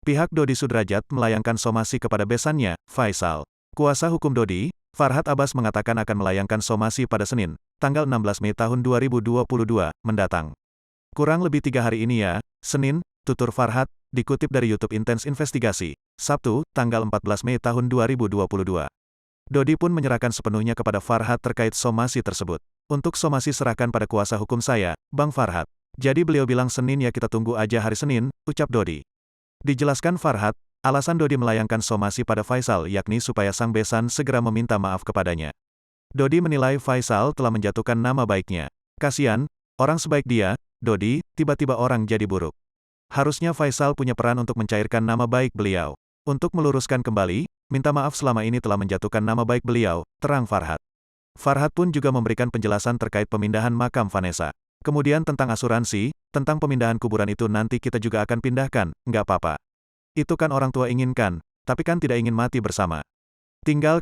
Pihak Dodi Sudrajat melayangkan somasi kepada besannya, Faisal. Kuasa hukum Dodi, Farhad Abbas mengatakan akan melayangkan somasi pada Senin, tanggal 16 Mei tahun 2022, mendatang. Kurang lebih 3 hari ini ya, Senin, tutur Farhad, dikutip dari YouTube Intens Investigasi, Sabtu, tanggal 14 Mei tahun 2022. Dodi pun menyerahkan sepenuhnya kepada Farhad terkait somasi tersebut. Untuk somasi serahkan pada kuasa hukum saya, Bang Farhad. Jadi beliau bilang Senin ya, kita tunggu aja hari Senin, ucap Dodi. Dijelaskan Farhad, alasan Dodi melayangkan somasi pada Faisal yakni supaya sang besan segera meminta maaf kepadanya. Dodi menilai Faisal telah menjatuhkan nama baiknya. Kasian, orang sebaik dia, Dodi, tiba-tiba orang jadi buruk. Harusnya Faisal punya peran untuk mencairkan nama baik beliau. Untuk meluruskan kembali, minta maaf selama ini telah menjatuhkan nama baik beliau, terang Farhad. Farhad pun juga memberikan penjelasan terkait pemindahan makam Vanessa. Kemudian tentang asuransi, tentang pemindahan kuburan itu nanti kita juga akan pindahkan, nggak apa-apa. Itu kan orang tua inginkan, tapi kan tidak ingin mati bersama. Tinggal